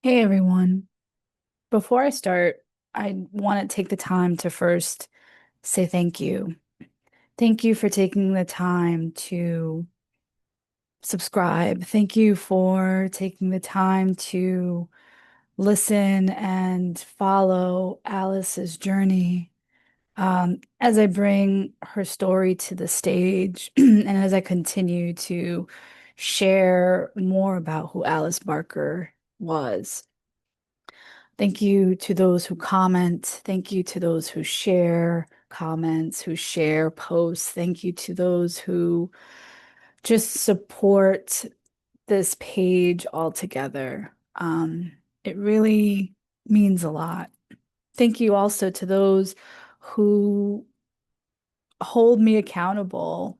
Hey everyone. Before I start, I want to take the time to first say thank you. Thank you for taking the time to subscribe. Thank you for taking the time to listen and follow Alice's journey. As I bring her story to the stage and as I continue to share more about who Alice Barker was. Thank you to those who comment. Thank you to those who share comments, who share posts. Thank you to those who just support this page altogether. It really means a lot. Thank you also to those who hold me accountable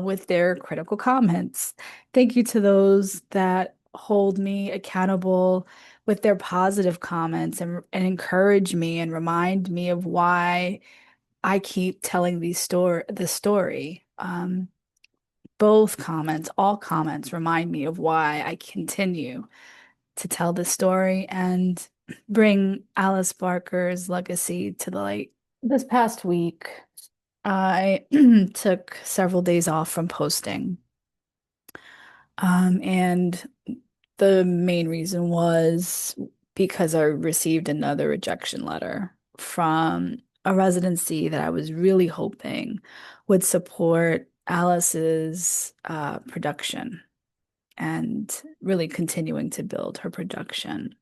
with their critical comments. Thank you to those that hold me accountable with their positive comments and encourage me and remind me of why I keep telling the story. Both comments, all comments remind me of why I continue to tell the story and bring Alice Barker's legacy to the light. This past week, I took several days off from posting. And the main reason was because I received another rejection letter from a residency that I was really hoping would support Alice's production and really continuing to build her production.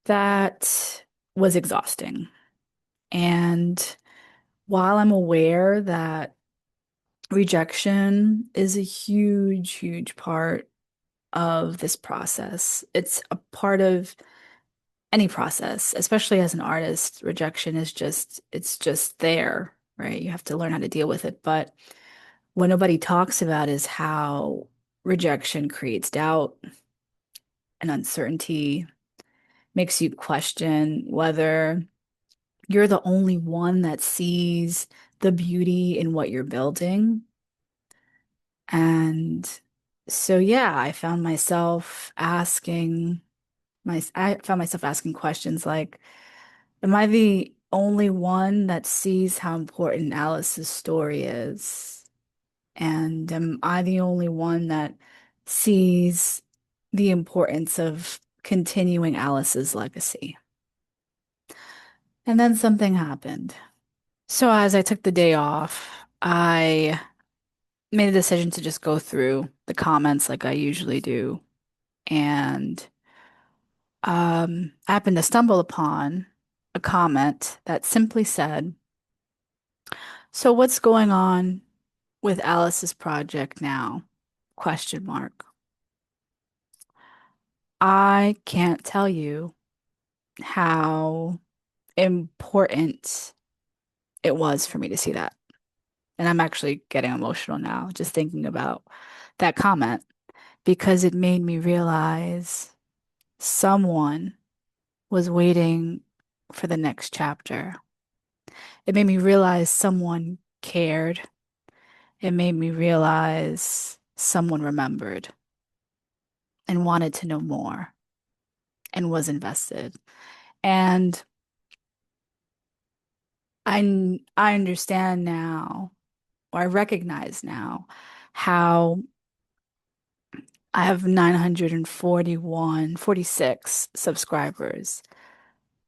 That was exhausting. And while I'm aware that rejection is a huge, huge part of this process. It's a part of any process, especially as an artist. Rejection is it's just there, right? You have to learn how to deal with it. But what nobody talks about is how rejection creates doubt and uncertainty, makes you question whether you're the only one that sees the beauty in what you're building. And so, yeah, I found myself asking questions like, am I the only one that sees how important Alice's story is? And am I the only one that sees the importance of continuing Alice's legacy? And then something happened. So as I took the day off, I made a decision to just go through the comments like I usually do. And I happened to stumble upon a comment that simply said, "So what's going on with Alice's project now?" Question mark. I can't tell you how important it was for me to see that. And I'm actually getting emotional now just thinking about that comment because it made me realize someone was waiting for the next chapter. It made me realize someone cared. It made me realize someone remembered and wanted to know more and was invested. And I understand now, or I recognize now, how I have 46 subscribers.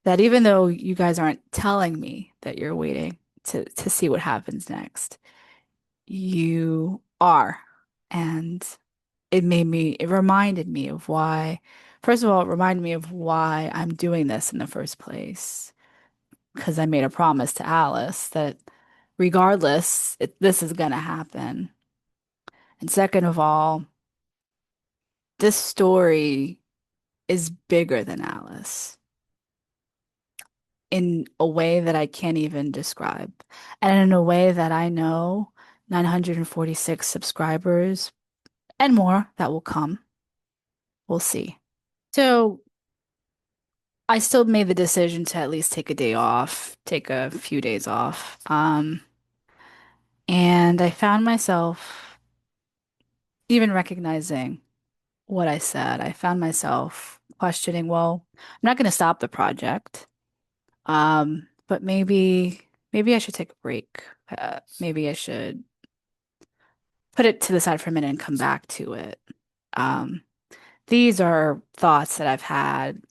That even though you guys aren't telling me that you're waiting to see what happens next, you are. And it reminded me of why, first of all, it reminded me of why I'm doing this in the first place. Because I made a promise to Alice that regardless, this is going to happen. And second of all, this story is bigger than Alice in a way that I can't even describe. And in a way that I know 946 subscribers and more that will come. We'll see. So I still made the decision to at least take a day off, take a few days off. And I found myself even recognizing. what I said. I found myself questioning, well, I'm not going to stop the project. But maybe I should take a break. Maybe I should put it to the side for a minute and come back to it. Um, these are thoughts that I've had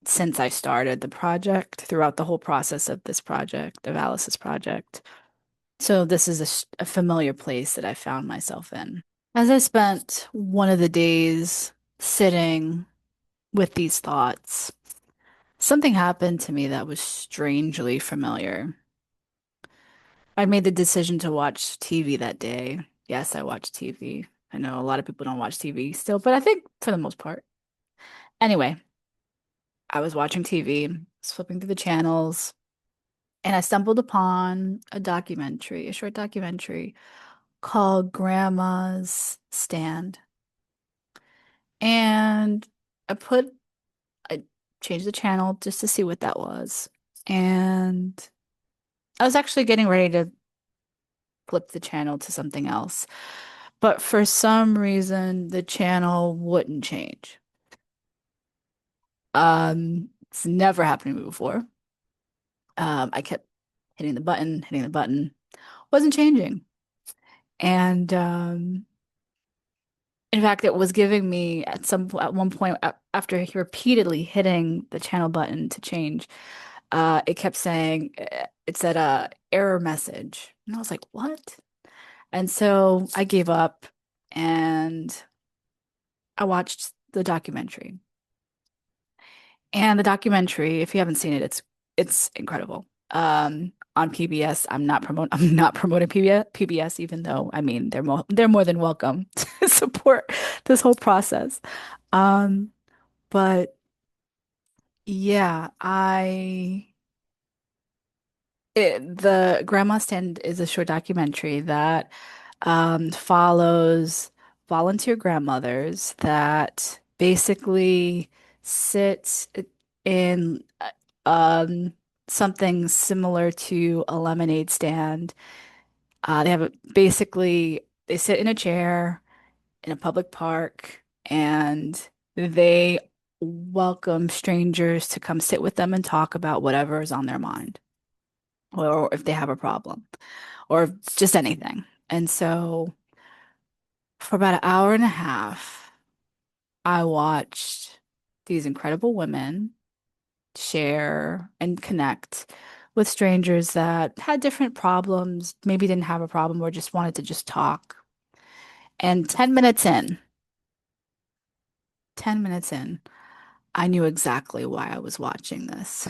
since I started the project, throughout the whole process of this project, of Alice's project. So this is a familiar place that I found myself in. As I spent one of the days sitting with these thoughts, something happened to me that was strangely familiar. I made the decision to watch TV that day. Yes, I watched TV. I know a lot of people don't watch TV still, but I think for the most part. Anyway, I was watching TV, flipping through the channels, and I stumbled upon a documentary, a short documentary called Grandma's Stand. And I put, I changed the channel just to see what that was. And I was actually getting ready to flip the channel to something else. But for some reason, the channel wouldn't change. It's never happened to me before. I kept hitting the button, wasn't changing. And in fact, it was giving me at one point after repeatedly hitting the channel button to change, it kept saying it said error message. And I was like, what? And so I gave up and I watched the documentary. And the documentary, if you haven't seen it, it's incredible. On PBS, I'm not promoting PBS, even though I mean they're more than welcome to support this whole process. Um, but yeah, the Grandma Stand is a short documentary that follows volunteer grandmothers that basically sit in um, something similar to a lemonade stand. Basically they sit in a chair in a public park and they welcome strangers to come sit with them and talk about whatever is on their mind or if they have a problem or just anything. And so for about an hour and a half, I watched these incredible women share and connect with strangers that had different problems, maybe didn't have a problem or just wanted to just talk. And 10 minutes in, I knew exactly why I was watching this.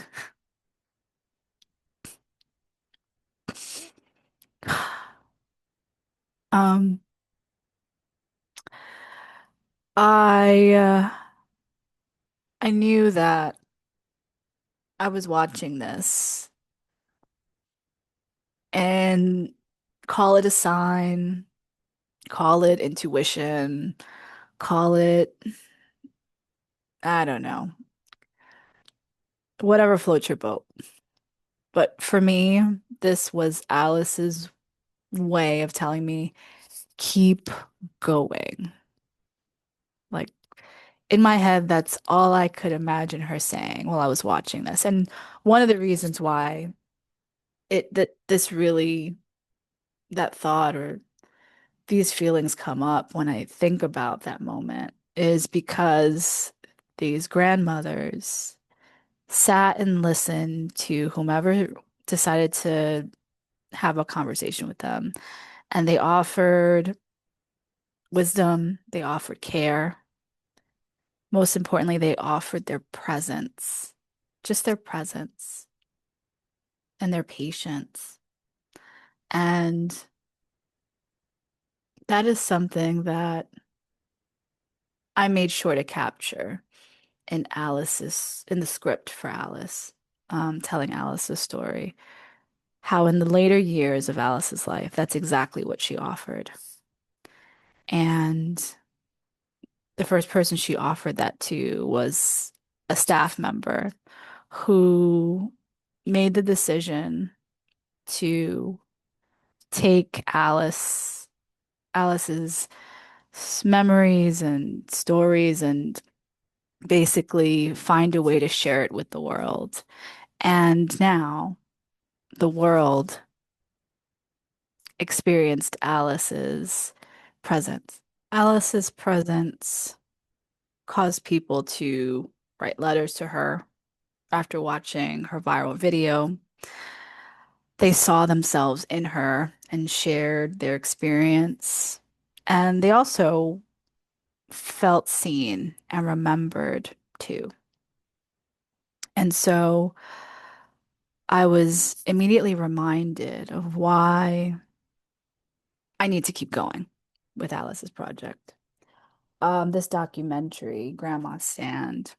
Um, I knew that I was watching this and call it a sign, call it intuition, call it, I don't know, whatever floats your boat. But for me, this was Alice's way of telling me, keep going. Like in my head, that's all I could imagine her saying while I was watching this. And one of the reasons why this really, that thought or these feelings come up when I think about that moment is because these grandmothers sat and listened to whomever decided to have a conversation with them. And they offered wisdom, they offered care. Most importantly, they offered their presence, just their presence and their patience. And that is something that I made sure to capture in the script for Alice, telling Alice's story. How in the later years of Alice's life, that's exactly what she offered. And the first person she offered that to was a staff member who made the decision to take Alice's memories and stories and basically find a way to share it with the world. And now the world experienced Alice's presence. Alice's presence caused people to write letters to her after watching her viral video. They saw themselves in her and shared their experience. And they also felt seen and remembered too. And so I was immediately reminded of why I need to keep going with Alice's project. This documentary, Grandma's Stand,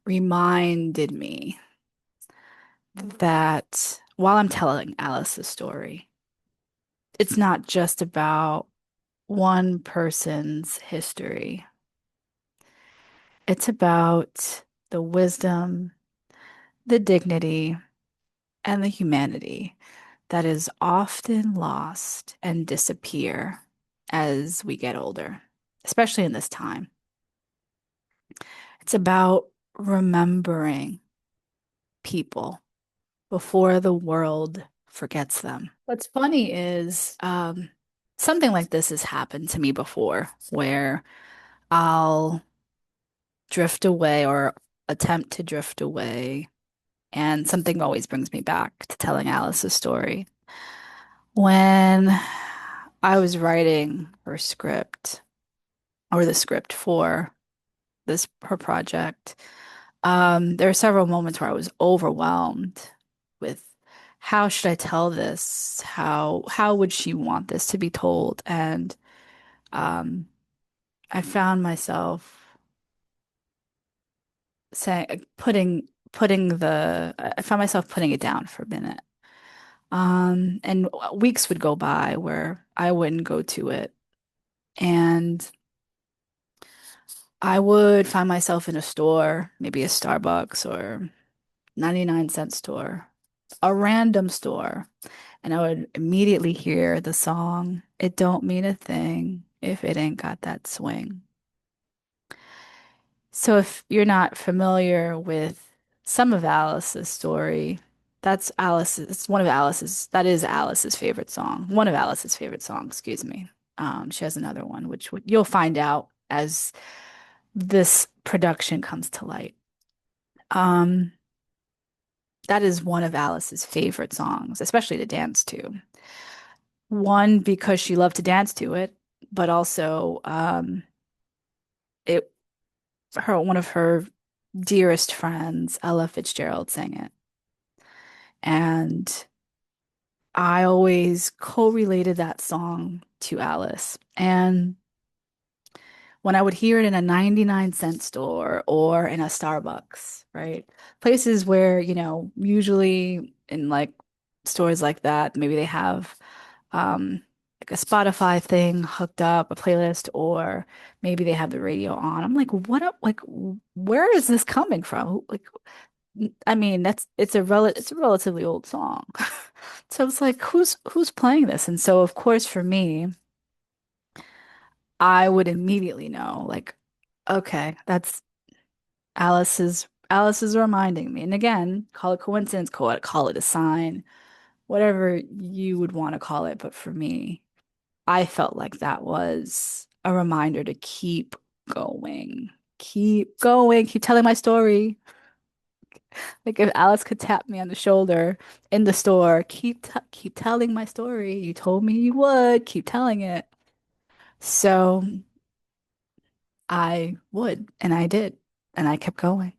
reminded me that while I'm telling Alice's story, it's not just about one person's history. It's about the wisdom, the dignity, and the humanity that is often lost and disappear as we get older, especially in this time. It's about remembering people before the world forgets them. What's funny is something like this has happened to me before, where I'll drift away or attempt to drift away, and something always brings me back to telling Alice's story. When I was writing her script or the script for this her project, there were several moments where I was overwhelmed with how should I tell this? How would she want this to be told? And um, I found myself saying I found myself putting it down for a minute. And weeks would go by where I wouldn't go to it. And I would find myself in a store, maybe a Starbucks or 99-cent store, a random store, and I would immediately hear the song, It Don't Mean a Thing If It Ain't Got That Swing. So if you're not familiar with some of Alice's story, it's one of that is Alice's favorite song. One of Alice's favorite songs, excuse me. She has another one, which you'll find out as this production comes to light. Um, that is one of Alice's favorite songs, especially to dance to. One, because she loved to dance to it, but also it one of her dearest friends, Ella Fitzgerald, sang it. And I always correlated that song to Alice. And when I would hear it in a 99-cent store or in a Starbucks, right? Places where, usually in like stores like that, maybe they have like a Spotify thing hooked up, a playlist, or maybe they have the radio on. I'm like, what up? Like, where is this coming from? Like, I mean, it's a relatively old song. So it's like, who's playing this? And so, of course, for me, I would immediately know, like, okay, that's Alice is reminding me. And again, call it coincidence, call it a sign, whatever you would want to call it. But for me, I felt like that was a reminder to keep going, keep telling my story. Like if Alice could tap me on the shoulder in the store, keep telling my story. You told me you would, keep telling it. So I would, and I did, and I kept going,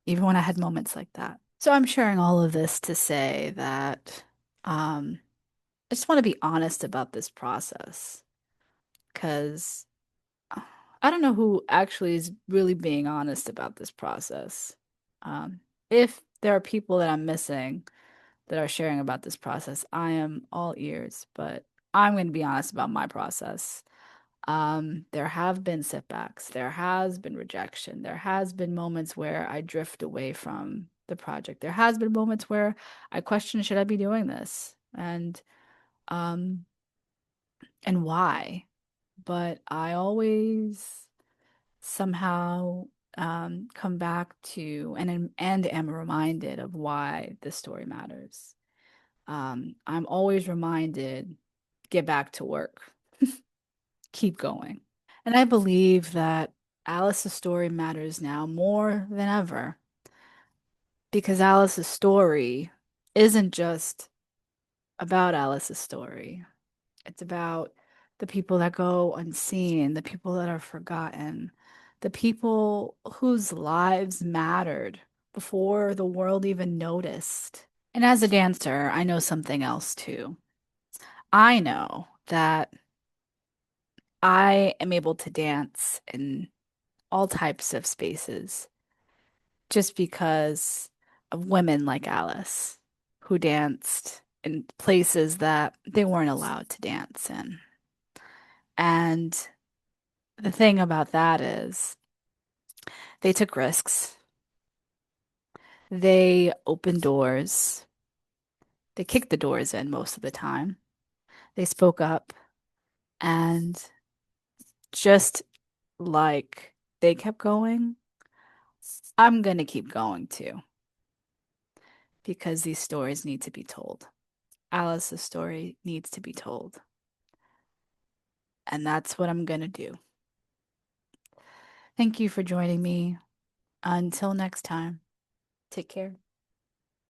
even when I had moments like that. So I'm sharing all of this to say that um, I just want to be honest about this process because I don't know who actually is really being honest about this process. If there are people that I'm missing that are sharing about this process, I am all ears, but I'm going to be honest about my process. There have been setbacks, there has been rejection, there has been moments where I drift away from the project. There has been moments where I question, should I be doing this? Um, and why? but I always somehow come back to and am reminded of why this story matters. I'm always reminded, get back to work, keep going. And I believe that Alice's story matters now more than ever because Alice's story isn't just about Alice's story. It's about the people that go unseen, the people that are forgotten, the people whose lives mattered before the world even noticed. And as a dancer, I know something else too. I know that I am able to dance in all types of spaces just because of women like Alice who danced in places that they weren't allowed to dance in. And the thing about that is they took risks. They opened doors. They kicked the doors in most of the time. They spoke up. And just like they kept going, I'm going to keep going too because these stories need to be told. Alice's story needs to be told. And that's what I'm going to do. Thank you for joining me. Until next time, take care.